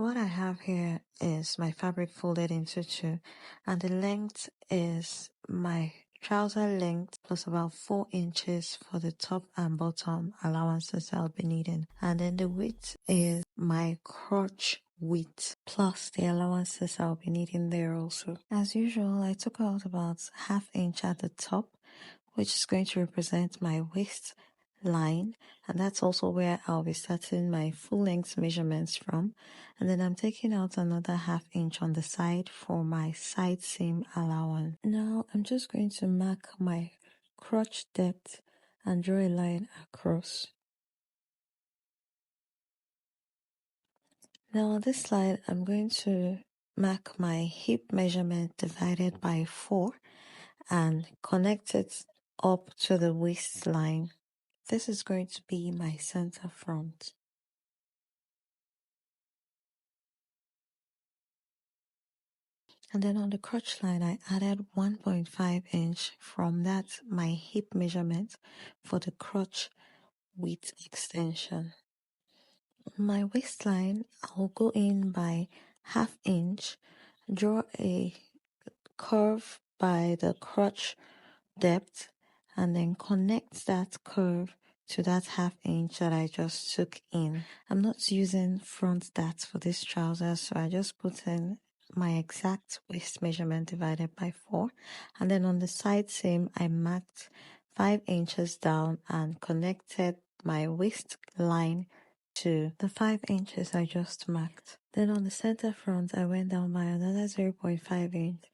What I have here is my fabric folded into two, and the length is my trouser length plus about 4 inches for the top and bottom allowances I'll be needing. And then the width is my crotch width plus the allowances I'll be needing there also. As usual, I took out about ½ inch at the top, which is going to represent my waist line, and that's also where I'll be starting my full length measurements from. And then I'm taking out another ½ inch on the side for my side seam allowance. Now I'm just going to mark my crotch depth and draw a line across. Now on this slide I'm going to mark my hip measurement divided by 4 and connect it up to the waistline. This is going to be my center front. And then on the crotch line, I added 1.5 inch from that, my hip measurement for the crotch width extension. My waistline, I'll go in by ½ inch, draw a curve by the crotch depth, and then connect that curve to that ½ inch that I just took in. I'm not using front darts for this trouser, so I just put in my exact waist measurement divided by 4, and then on the side seam I marked 5 inches down and connected my waistline to the 5 inches I just marked. Then on the center front I went down by another 0.5 inch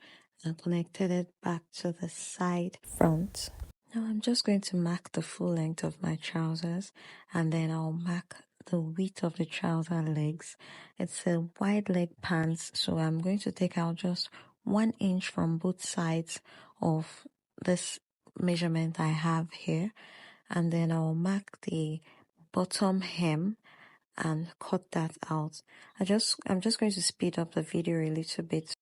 and connected it back to the side front. Now I'm just going to mark the full length of my trousers, and then I'll mark the width of the trouser legs. It's a wide leg pants, so I'm going to take out just 1 inch from both sides of this measurement I have here, and then I'll mark the bottom hem and cut that out. I'm just going to speed up the video a little bit.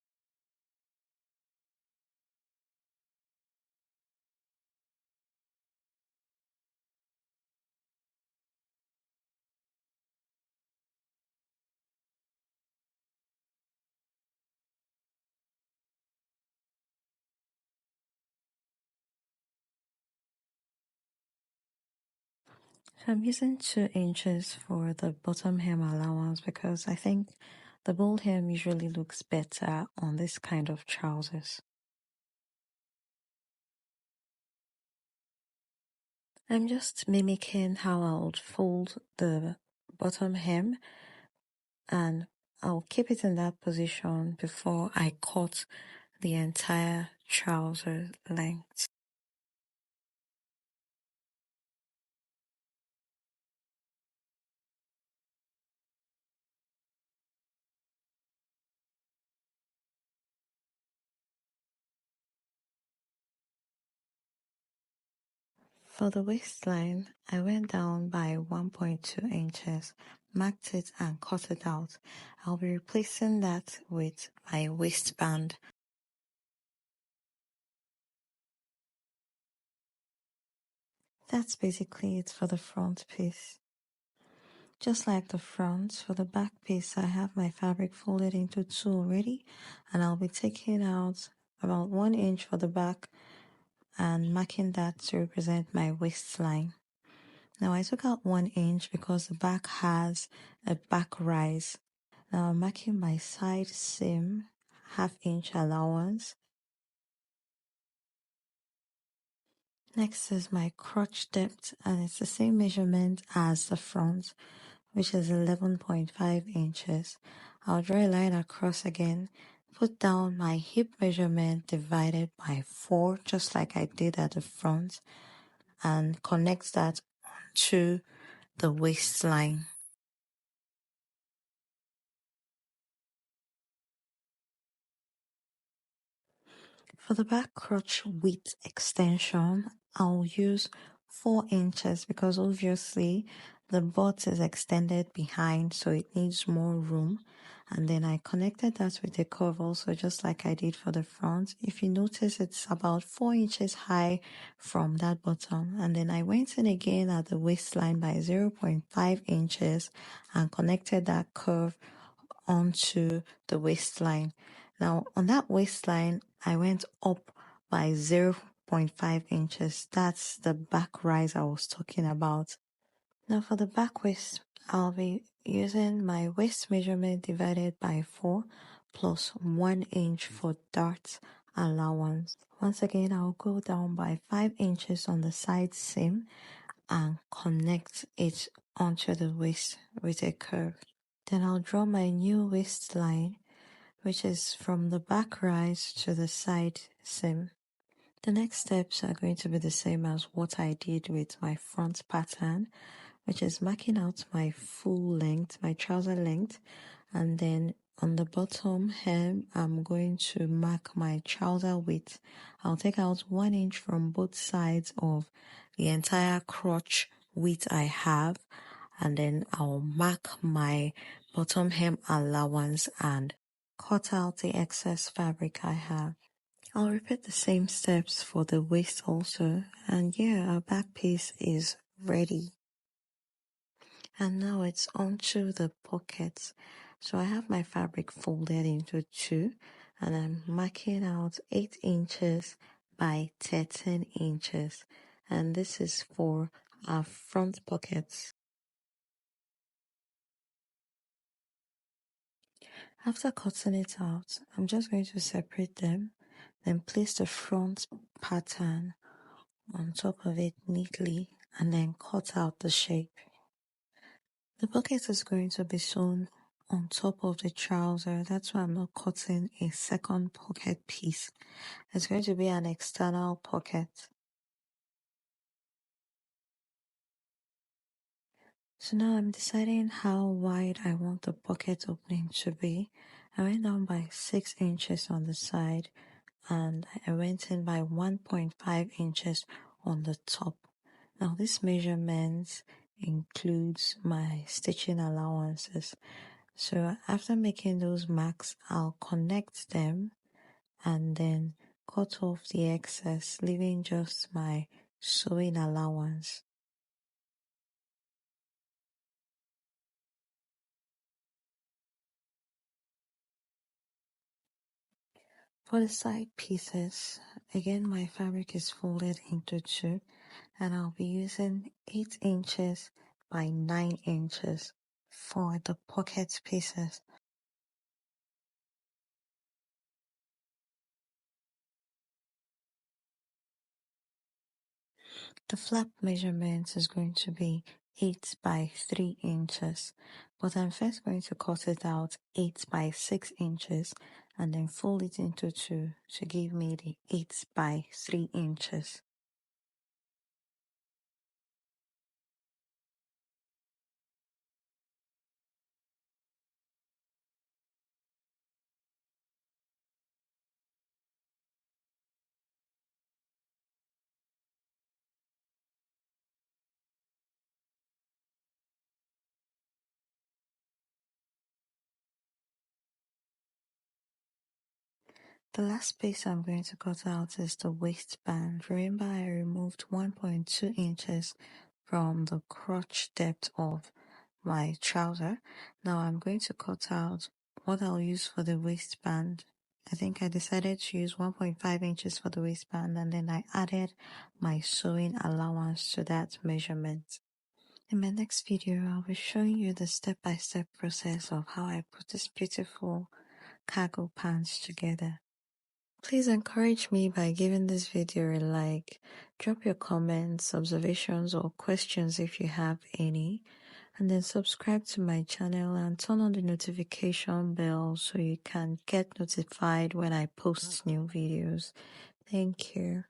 So I'm using 2 inches for the bottom hem allowance because I think the bold hem usually looks better on this kind of trousers. I'm just mimicking how I would fold the bottom hem, and I'll keep it in that position before I cut the entire trouser length. For the waistline, I went down by 1.2 inches, marked it and cut it out. I'll be replacing that with my waistband. That's basically it for the front piece. Just like the front, for the back piece, I have my fabric folded into 2 already, and I'll be taking out about 1 inch for the back and marking that to represent my waistline. Now I took out 1 inch because the back has a back rise. Now I'm marking my side seam, ½ inch allowance. Next is my crotch depth, and it's the same measurement as the front, which is 11.5 inches. I'll draw a line across again, put down my hip measurement divided by 4, just like I did at the front, and connect that to the waistline. For the back crotch width extension, I'll use 4 inches because obviously the butt is extended behind, so it needs more room. And then I connected that with a curve also, just like I did for the front. If you notice, it's about 4 inches high from that bottom. And then I went in again at the waistline by 0.5 inches and connected that curve onto the waistline. Now on that waistline, I went up by 0.5 inches. That's the back rise I was talking about. Now for the back waist, I'll be using my waist measurement divided by 4 plus 1 inch for dart allowance. Once again, I'll go down by 5 inches on the side seam and connect it onto the waist with a curve. Then I'll draw my new waistline, which is from the back rise to the side seam. The next steps are going to be the same as what I did with my front pattern, which is marking out my full length, my trouser length, and then on the bottom hem, I'm going to mark my trouser width. I'll take out 1 inch from both sides of the entire crotch width I have, and then I'll mark my bottom hem allowance and cut out the excess fabric I have. I'll repeat the same steps for the waist also, and yeah, our back piece is ready. And now it's onto the pockets. So I have my fabric folded into 2, and I'm marking out 8 inches by 13 inches, and this is for our front pockets. After cutting it out, I'm just going to separate them, then place the front pattern on top of it neatly, and then cut out the shape. The pocket is going to be sewn on top of the trouser. That's why I'm not cutting a second pocket piece. It's going to be an external pocket. So now I'm deciding how wide I want the pocket opening to be. I went down by 6 inches on the side, and I went in by 1.5 inches on the top. Now this measurement includes my stitching allowances. So after making those marks, I'll connect them and then cut off the excess, leaving just my sewing allowance. For the side pieces, again my fabric is folded into 2, and I'll be using 8 inches by 9 inches for the pocket pieces. The flap measurement is going to be 8 by 3 inches, but I'm first going to cut it out 8 by 6 inches and then fold it into 2 to give me the 8 by 3 inches. The last piece I'm going to cut out is the waistband. Remember, I removed 1.2 inches from the crotch depth of my trouser. Now I'm going to cut out what I'll use for the waistband. I think I decided to use 1.5 inches for the waistband, and then I added my sewing allowance to that measurement. In my next video, I'll be showing you the step-by-step process of how I put this beautiful cargo pants together. Please encourage me by giving this video a like. Drop your comments, observations, or questions if you have any. And then subscribe to my channel and turn on the notification bell so you can get notified when I post new videos. Thank you.